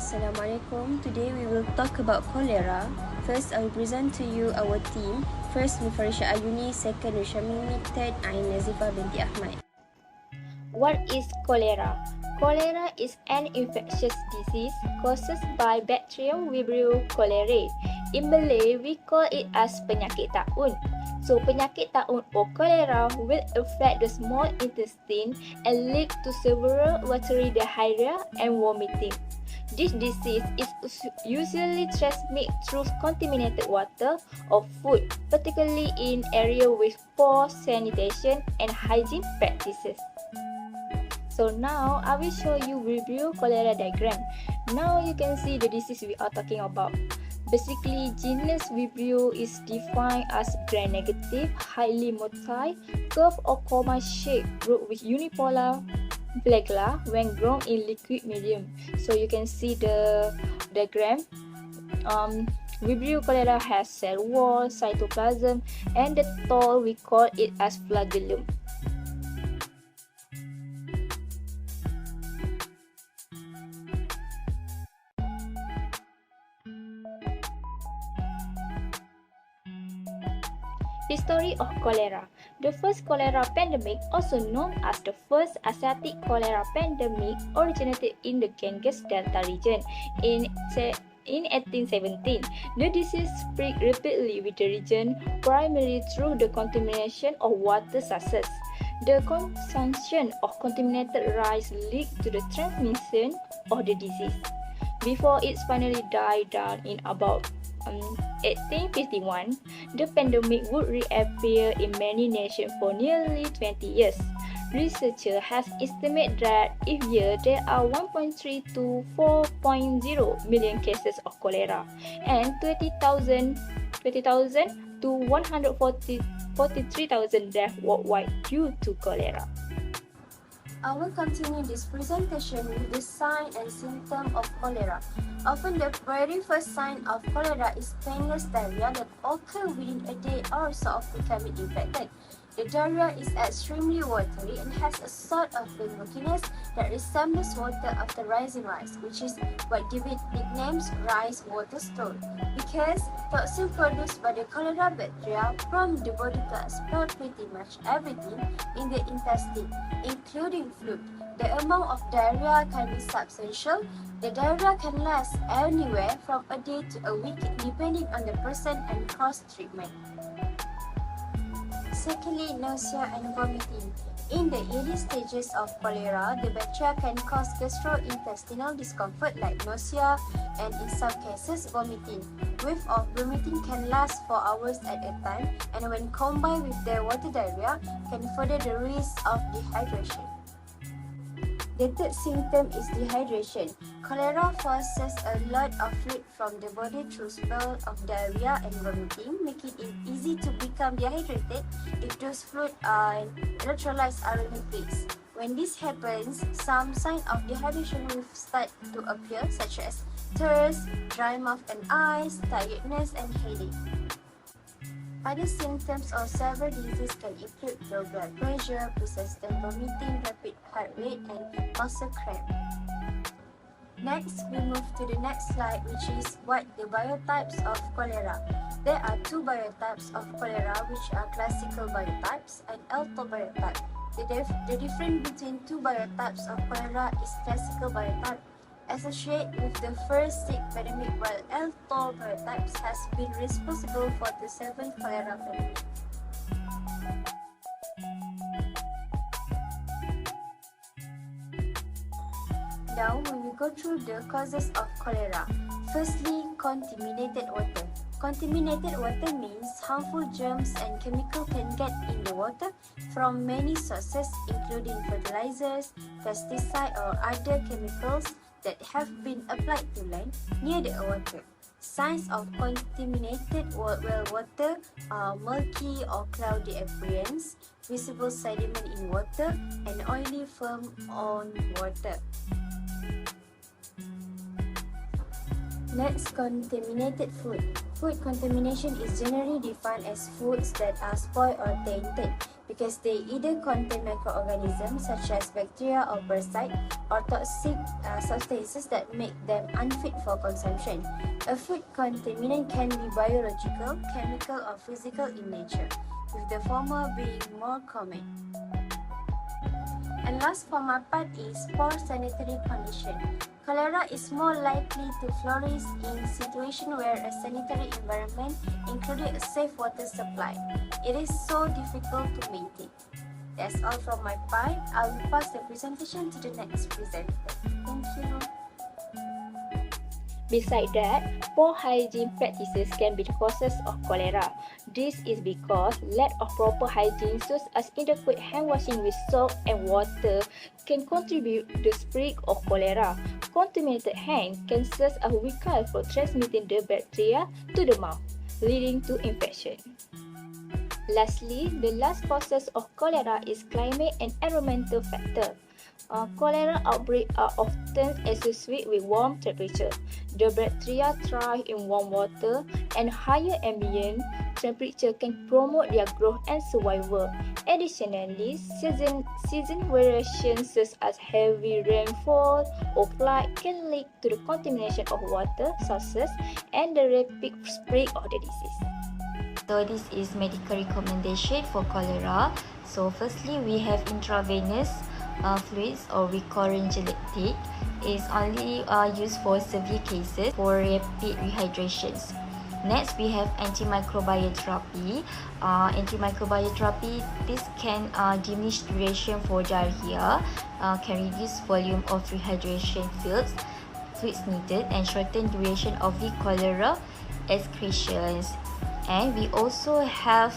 Assalamualaikum. Today we will talk about cholera. First, I will present to you our team. First, Fariesha Ayuni. Second, Nur Syamimi. Third, Ain Nadzifah, binti Ahmad. What is cholera? Cholera is an infectious disease caused by bacterium Vibrio cholerae. In Malay, we call it as penyakit taun. So, penyakit taun or cholera will affect the small intestine and lead to several watery diarrhea and vomiting. This disease is usually transmitted through contaminated water or food, particularly in areas with poor sanitation and hygiene practices. So now I will show you Vibrio cholera diagram. Now you can see the disease we are talking about. Basically, genus Vibrio is defined as gram-negative, highly motile, curved or coma-shaped group with unipolar flagella when grown in liquid medium. So you can see the diagram. Vibrio cholera has cell wall, cytoplasm, and the tall we call it as flagellum. History of cholera. The first cholera pandemic, also known as the first Asiatic cholera pandemic, originated in the Ganges Delta region in 1817. The disease spread rapidly with the region, primarily through the contamination of water sources. The consumption of contaminated rice led to the transmission of the disease, before it finally died down in about 1851, the pandemic would reappear in many nations for nearly 20 years. Researchers have estimated that each year there are 1.3 to 4.0 million cases of cholera and 20,000 to 143,000 deaths worldwide due to cholera. I will continue this presentation with the sign and symptom of cholera. Often the very first sign of cholera is painless diarrhea that occurs within a day or so of becoming infected. The diarrhea is extremely watery and has a sort of milkiness that resembles water after rising rice, which is what give it nicknames rice water stool. Because toxin produced by the cholera bacteria from the body to expel pretty much everything in the intestine, including fluid. The amount of diarrhea can be substantial. The diarrhea can last anywhere from a day to a week depending on the person and course treatment. Secondly, nausea and vomiting. In the early stages of cholera, the bacteria can cause gastrointestinal discomfort like nausea and in some cases vomiting. Whiff of vomiting can last for hours at a time, and when combined with the water diarrhea, can further the risk of dehydration. The third symptom is dehydration. Cholera forces a lot of fluid from the body through spell of diarrhea and vomiting, making it easy to become dehydrated if those fluids and electrolytes are in place. When this happens, some signs of dehydration will start to appear, such as thirst, dry mouth and eyes, tiredness, and headache. Other symptoms of severe disease can include low blood pressure, persistent vomiting, rapid heart rate, and muscle cramp. Next, we move to the next slide, which is what the biotypes of cholera. There are two biotypes of cholera, which are classical biotypes and alpha-biotype. The difference between two biotypes of cholera is classical biotype associated with the first sick pandemic, while alpha biotypes has been responsible for the 7th cholera pandemic. Now we will go through the causes of cholera. Firstly, contaminated water. Contaminated water means harmful germs and chemicals can get in the water from many sources, including fertilizers, pesticides, or other chemicals that have been applied to land near the water. Signs of contaminated well water are murky or cloudy appearance, visible sediment in water, and oily film on water. Next, contaminated food. Food contamination is generally defined as foods that are spoiled or tainted, because because they either contain microorganisms such as bacteria or parasites or toxic substances that make them unfit for consumption. A food contaminant can be biological, chemical, or physical in nature, with the former being more common. And last for my part is poor sanitary condition. Cholera is more likely to flourish in situations where a sanitary environment, including a safe water supply, it is so difficult to maintain. That's all from my part. I will pass the presentation to the next presenter. Thank you. Besides that, poor hygiene practices can be the causes of cholera. This is because lack of proper hygiene such as inadequate hand washing with soap and water can contribute to the spread of cholera. Contaminated hands can serve as a vehicle for transmitting the bacteria to the mouth, leading to infection. Lastly, the last causes of cholera is climate and environmental factor. Cholera outbreaks are often associated with warm temperature. The bacteria thrive in warm water, and higher ambient temperature can promote their growth and survival. Additionally, season variations such as heavy rainfall or flood can lead to the contamination of water sources and the rapid spread of the disease. So this is medical recommendation for cholera. So firstly, we have intravenous fluids or recurrent gelectic is only used for severe cases for rapid rehydrations. Next, we have antimicrobial therapy. Antimicrobial therapy, this can diminish duration for diarrhea, can reduce volume of rehydration fluids needed, and shorten duration of the cholera excretions. And we also have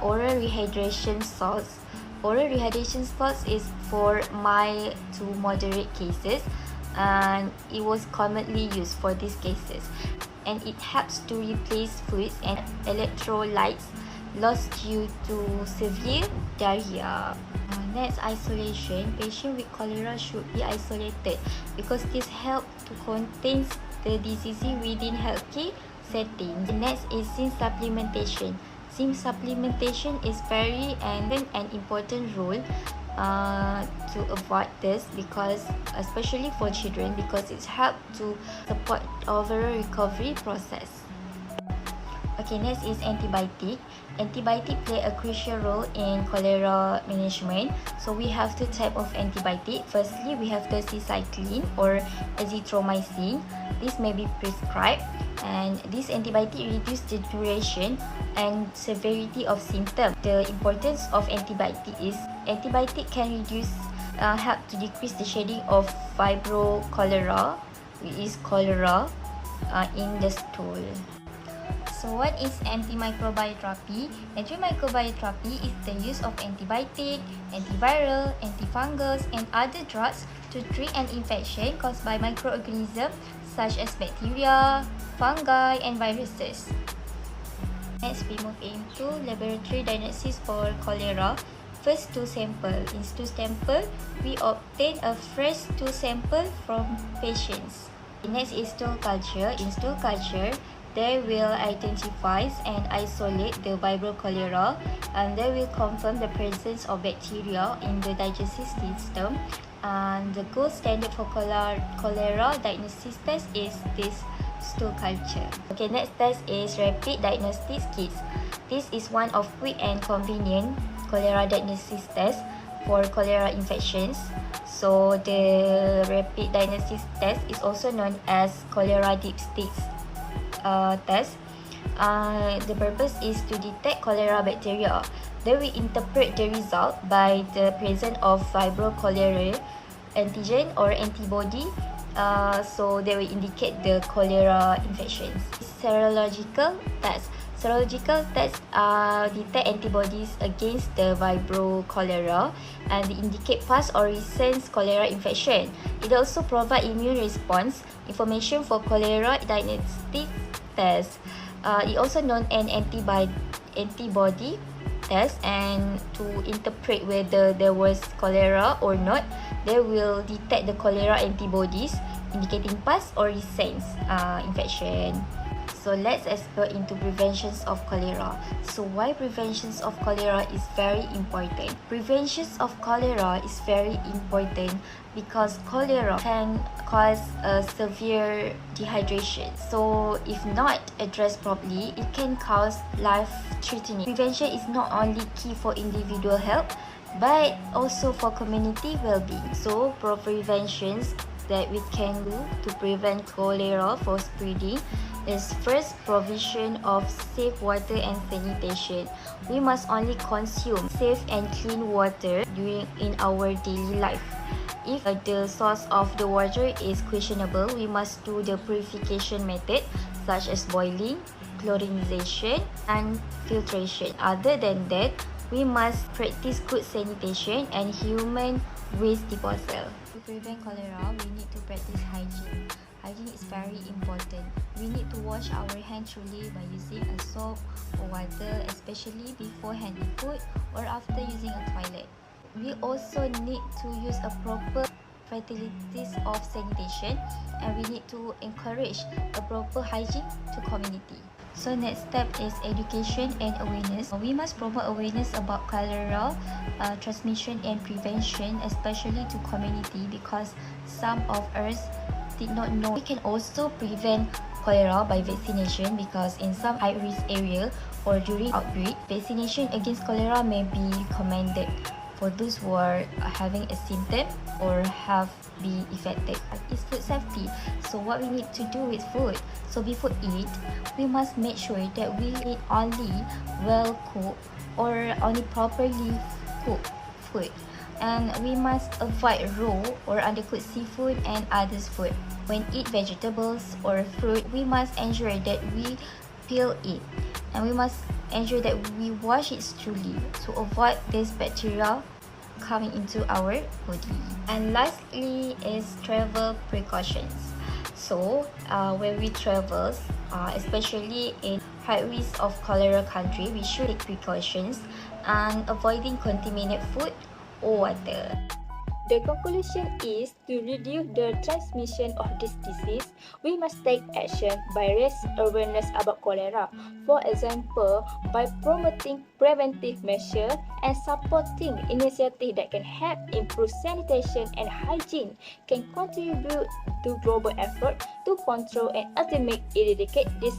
oral rehydration salts. Oral rehydration salts is for mild to moderate cases, and it was commonly used for these cases. And it helps to replace fluids and electrolytes lost due to severe diarrhea. Next, isolation. Patients with cholera should be isolated because this helps to contain the disease within healthcare settings. Next is zinc supplementation. Zinc supplementation is very an important role to avoid this, because especially for children, because it's helped to support overall recovery process. Okay, next is antibiotic. Antibiotic play a crucial role in cholera management. So we have two types of antibiotic. Firstly, we have doxycycline or azithromycin. This may be prescribed, and this antibiotic reduce the duration and severity of symptoms. The importance of antibiotic is antibiotic can help to decrease the shedding of fibro-cholera, which is cholera in the stool. So what is antimicrobial therapy? Antimicrobial therapy is the use of antibiotic, antiviral, antifungal, and other drugs to treat an infection caused by microorganisms such as bacteria, fungi, and viruses. Next, we move into laboratory diagnosis for cholera. First, stool sample. In stool sample, we obtain a fresh stool sample from patients. Next is stool culture. In stool culture, they will identify and isolate the vibrio cholera, and they will confirm the presence of bacteria in the digestive system. And the gold standard for cholera diagnosis test is this stool culture. Okay, next test is rapid diagnostic kits. This is one of quick and convenient cholera diagnosis test for cholera infections. So the rapid diagnosis test is also known as cholera dipstick test. The purpose is to detect cholera bacteria. They will interpret the result by the presence of fibro-cholera antigen or antibody. So they will indicate the cholera infections. Serological tests. Serological tests detect antibodies against the vibrio cholera and they indicate past or recent cholera infection. It also provides immune response information for cholera diagnostic test. It also known an antibody test, and to interpret whether there was cholera or not, they will detect the cholera antibodies indicating past or recent infection. So let's explore into preventions of cholera. So why preventions of cholera is very important? Preventions of cholera is very important because cholera can cause a severe dehydration. So if not addressed properly, it can cause life-threatening. Prevention is not only key for individual health, but also for community well-being. So preventions that we can do to prevent cholera from spreading is first, provision of safe water and sanitation. We must only consume safe and clean water in our daily life. If the source of the water is questionable, we must do the purification method such as boiling, chlorinization, and filtration. Other than that, we must practice good sanitation and human waste disposal. To prevent cholera, we need to practice hygiene. Hygiene is very important. We need to wash our hands thoroughly by using a soap or water, especially before handling food or after using a toilet. We also need to use a proper facilities of sanitation, and we need to encourage a proper hygiene to community. So next step is education and awareness. We must promote awareness about cholera transmission and prevention, especially to community, because some of us did not know. We can also prevent cholera by vaccination, because in some high-risk area or during outbreak, vaccination against cholera may be recommended for those who are having a symptom or have been affected. It's food safety. So what we need to do with food. So before eat, we must make sure that we eat only well cooked or only properly cooked food. And we must avoid raw or undercooked seafood and others food. When eat vegetables or fruit, we must ensure that we peel it, and we must ensure that we wash it thoroughly to avoid this bacteria coming into our body. And lastly is travel precautions. So when we travel, especially in high risk of cholera country, we should take precautions and avoiding contaminated food or water. The conclusion is to reduce the transmission of this disease, we must take action by raising awareness about cholera. For example, by promoting preventive measures and supporting initiatives that can help improve sanitation and hygiene, can contribute to global effort to control and ultimately eradicate this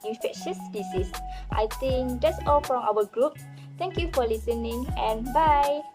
infectious disease. I think that's all from our group. Thank you for listening and bye.